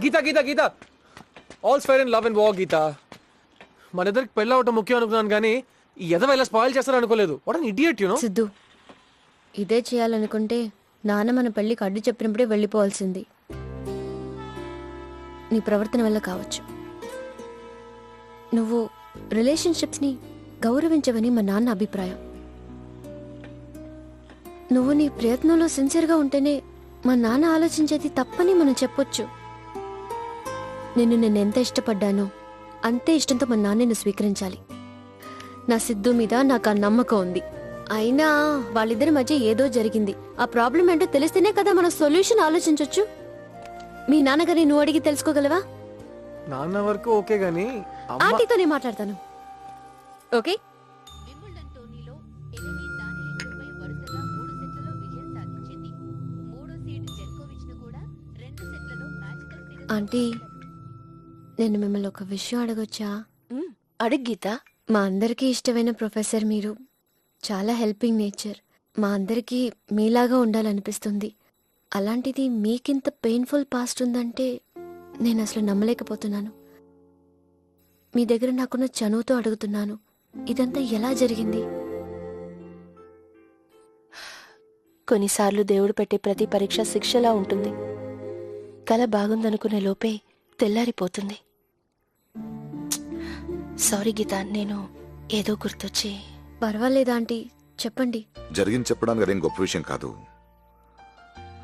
Gita Geetha Geetha all's fair in love and war Geetha. మన ఇద్దరికి పెళ్ళి అవటం ముఖ్యం అనుకున్నాను కానీ ఈ ఎదవ ఇలా స్పాయిల్ చేస్తారు అనుకోలేదు. What an idiot you know. Siddhu, ఇదే చేయాలనుకుంటే నాన్న మన పెళ్లికి అడ్డు చెప్పినప్పుడే వెళ్ళిపోవాల్సింది. నీ ప్రవర్తన వల్ల కావచ్చు. నువ్వు రిలేషన్షిప్స్ని గౌరవించవని మా నాన్న అభిప్రాయం. నువ్వు నీ ప్రయత్నంలో సిన్సియర్గా ఉంటేనే మా నాన్న ఆలోచించేది తప్పని మనం చెప్పొచ్చు. నేను ఎంత ఇష్టపడ్డానో అంతే ఇష్టంతో మా నాన్నని స్వీకరించాలి. నా సిద్ధు మీద నాకు ఆ నమ్మకం ఉంది. అయినా వాళ్ళిద్దరి మధ్య ఏదో జరిగింది. ఆ ప్రాబ్లం ఏంటో తెలిస్తేనే కదా మనం సొల్యూషన్ ఆలోచించొచ్చు. మీ నాన్నగారిని నువ్వు అడిగి తెలుసుకోగలవా? నాన్న వరకు ఓకే గానీ ఆంటీతోనే మాట్లాడతాను. ఓకే. ఆంటీ, నేను మిమ్మల్ని ఒక విషయం అడగొచ్చా? అడుగు గీత. మా అందరికీ ఇష్టమైన ప్రొఫెసర్ మీరు. చాలా హెల్పింగ్ నేచర్. మా అందరికీ మీలాగా ఉండాలనిపిస్తుంది. అలాంటిది మీకింత పెయిన్ఫుల్ పాస్ట్ ఉందంటే నేను అసలు నమ్మలేకపోతున్నాను. మీ దగ్గర నాకున్న చనువుతో అడుగుతున్నాను, ఇదంతా ఎలా జరిగింది? కొన్నిసార్లు దేవుడు పెట్టే ప్రతి పరీక్ష శిక్షలా ఉంటుంది. కల బాగుందనుకునే లోపే తెల్లారిపోతుంది. సారీ గీత, నేను ఏదో గుర్తొచ్చి. పర్వాలేదా ఆంటీ, చెప్పండి. జరిగింది చెప్పడానికి అదేం గొప్ప విషయం కాదు.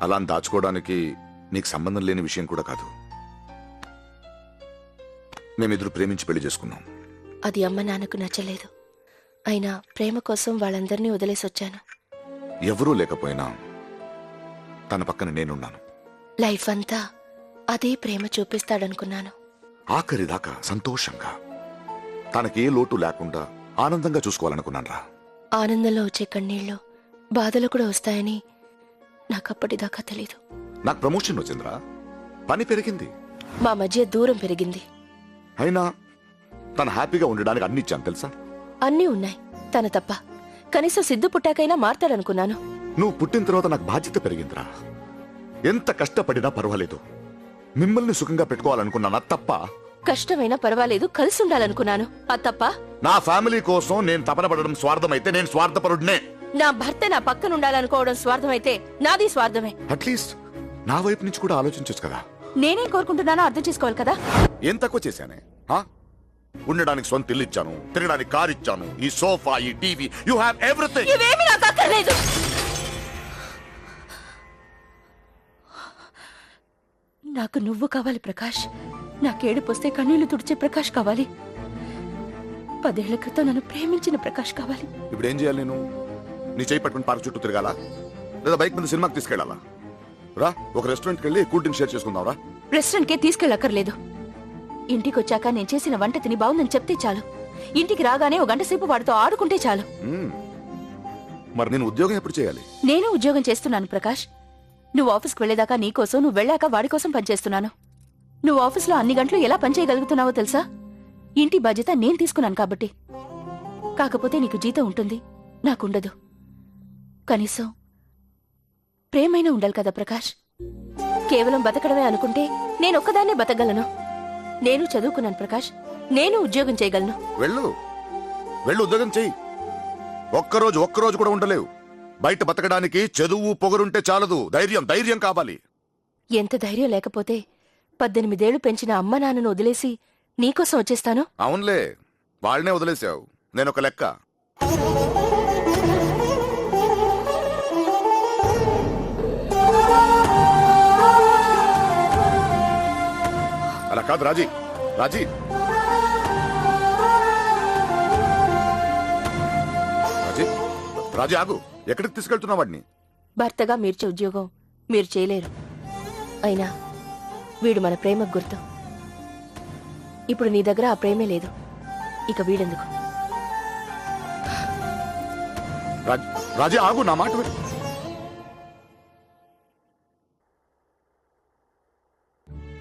అలా దాచుకోవడానికి నీకు సంబంధం లేని విషయం కూడా కాదు. మేమిద్దరు ప్రేమించి పెళ్లి చేసుకున్నాం. అది అమ్మ నాన్నకు నచ్చలేదు. అయినా ప్రేమ కోసం వాళ్ళందరినీ వదిలేసొచ్చాను. ఎవరూ లేకపోయినా తన పక్కన నేనున్నాను. లైఫ్ అంతా అదే ప్రేమ చూపిస్తాడనుకున్నాను. ఆఖరిదాకా సంతోషంగా, తనకే లోటు లేకుండా ఆనందంగా చూసుకోవాలనుకున్నాను. ఆనందంలో వచ్చే కన్నీళ్లు బాధలు కూడా వస్తాయని నాకప్పటిదాకా తెలీదు. నాకు ప్రమోషన్ వచ్చిందిరా, పని పెరిగింది, మా మధ్య దూరం పెరిగింది. అయినా తను హ్యాపీగా ఉండడానికి అన్ని ఇచ్చాను తెలుసా. అన్నీ ఉన్నాయి, తన తప్ప. కనీసం సిద్ధు పుట్టాకైనా మారతాడనుకున్నాను. నువ్వు పుట్టిన తర్వాత నాకు బాధ్యత పెరిగిందిరా. ఎంత కష్టపడినా పర్వాలేదు, మిమ్మల్ని సుఖంగా పెట్టుకోవాలనుకున్నానా తప్ప. కష్టమైనా పర్వాలేదు, కలిసి ఉండాలనుకున్నాను. అది తప్ప. నా ఫ్యామిలీ కోసం నేను తపన పడడం స్వార్థమైతే నేను స్వార్థపరుడినే. నా భర్త నా పక్కన ఉండాలనుకోవడం స్వార్థమైతే నాది స్వార్థమే. అట్లీస్ట్ నా వైపు నుంచి కూడా ఆలోచించొచ్చు కదా. నేనేం కోరుకుంటున్నానో అర్థం చేసుకోవాలి కదా. ఏం తక్కువ చేశానే? ఉండడానికి సొంత ఇల్లు ఇచ్చాను, తినడానికి కార్ ఇచ్చాను, ఈ సోఫా, ఈ టీవీ, యు హావ్ ఎవ్రీథింగ్. ఇవేమీ నాకు అక్కర్లేదు. నాకు నువ్వు కావాలి ప్రకాష్. నాకేడుపొస్తే కన్నీళ్లు తుడిచే ప్రకాష్ కావాలి. 10 ఏళ్ల క్రితం నన్ను ప్రేమించిన ప్రకాష్ కావాలి. ఇప్పుడు ఏం చేయాలి? నేను నీ చేయి పట్టుకుని పార్క్ చుట్టూ తిరగాల, లేదా బైక్ మీద సినిమాకి తీసుకెళ్లాలా? రా, ఒక రెస్టారెంట్కి వెళ్ళి కూల్ డ్రింక్ షేర్ చేసుకుందాం రా. రెస్టారెంట్ కే తీసుకెళ్ళక్కర్లేదు. ఇంటికి వచ్చాక నేను చేసిన వంట తిని బాగుందని చెప్తే చాలు. ఇంటికి రాగానే 1 గంట సేపు వాడితో ఆడుకుంటే చాలు. మరి నేను ఉద్యోగం ఎప్పుడు చేయాలి? నేను ఉద్యోగం చేస్తున్నాను ప్రకాష్. నువ్వు ఆఫీస్కి వెళ్లేదాకా నీకోసం, నువ్వు వెళ్ళాక వాడి కోసం పనిచేస్తున్నాను. నువ్వు ఆఫీస్లో అన్ని గంటలు ఎలా పనిచేయగలుగుతున్నావో తెలుసా? ఇంటి బాధ్యత నేను తీసుకున్నాను కాబట్టి. కాకపోతే నీకు జీతం ఉంటుంది, నాకుండదు. కనీసం ప్రేమైనా ఉండాలి కదా ప్రకాష్. కేవలం బతకడమే అనుకుంటే నేనొక్కదాన్నే బతకగలను. నేను చదువుకున్నాను ప్రకాష్, నేను ఉద్యోగం చేయగలను. వెళ్ళు, వెళ్ళు, ఉద్యోగం చెయ్యి. ఒక్కరోజు కూడా ఉండలేవు. బయట బతకడానికి చదువు పొగరుంటే చాలదు, ధైర్యం కావాలి. ఎంత ధైర్యం లేకపోతే 18 ఏళ్లు పెంచిన అమ్మ నాన్నను వదిలేసి నీకోసం వచ్చేస్తాను. అవునులే, వాళ్ళనే వదిలేసావు, నేనొక లెక్క. అలా కాదు రాజీ, రాజీ రాజీ రాజీ ఆగు. ఎక్కడికి తీసుకెళ్తున్నావు వాడిని? భర్తగా మీర్చే ఉద్యోగం మీరు చేయలేరు. అయినా వీడు మన ప్రేమకు గుర్తు. ఇప్పుడు నీ దగ్గర ఆ ప్రేమే లేదు, ఇక వీడెందుకు? రాజీ ఆగు, నా మాట విను.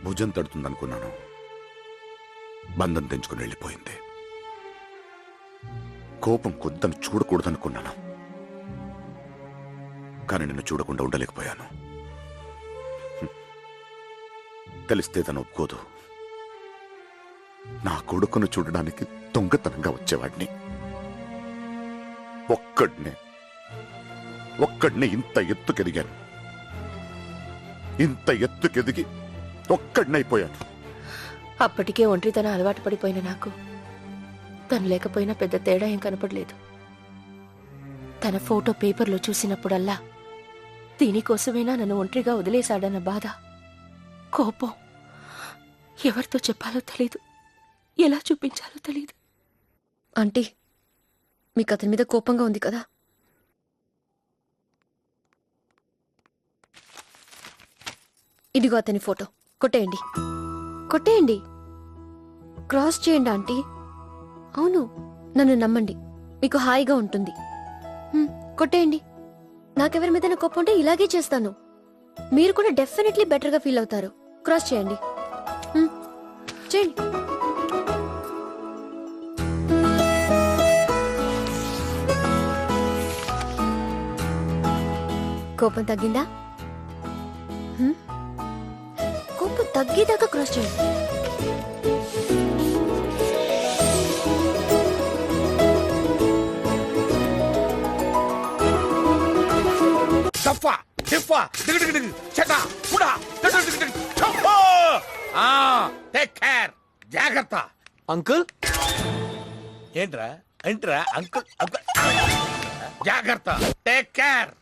భుజం తడుతుందనుకున్నాను, బంధం తెంచుకుని వెళ్ళిపోయింది. కోపం కొద్దని చూడకూడదనుకున్నాను, కానీ నిన్ను చూడకుండా ఉండలేకపోయాను. తెలిస్తే తను ఒప్పుకోదు. నా కొడుకును చూడడానికి దొంగతనంగా వచ్చేవాడిని. ఒక్కడినే ఇంత ఎత్తుకెదిగాను. ఇంత ఎత్తుకెదిగి ఒక్కడినైపోయాను. అప్పటికే ఒంటరితనం అలవాటు పడిపోయిన నాకు తను లేకపోయినా పెద్ద తేడా ఏం కనపడలేదు. తన ఫోటో పేపర్లో చూసినప్పుడల్లా దీనికోసమైనా నన్ను ఒంటరిగా వదిలేశాడన్న బాధ, కోపం ఎవరితో చెప్పాలో తెలీదు, ఎలా చూపించాలో తెలీదు. ఆంటీ, మీకు అతని మీద కోపంగా ఉంది కదా? ఇదిగో అతని ఫోటో. కొట్టేయండి, కొట్టేయండి, క్రాస్ చేయండి ఆంటీ. అవును, నన్ను నమ్మండి, మీకు హాయిగా ఉంటుంది. కొట్టేయండి. నాకెవరి మీద కోపం ఉంటే ఇలాగే చేస్తాను. మీరు కూడా డెఫినెట్లీ బెటర్గా ఫీల్ అవుతారు. క్రాస్ చేయండి, చేయండి. కోపం తగ్గిందా? కోపం తగ్గేదాకా క్రాస్ చేయండి. దఫా డిఫా దిగ చటా పుడా టేక్ కేర్, జాగ్రత్త. అంకుల్, ఏంట్రా అంకుల్ అంకుల్ జాగ్రత్త, టేక్ కేర్.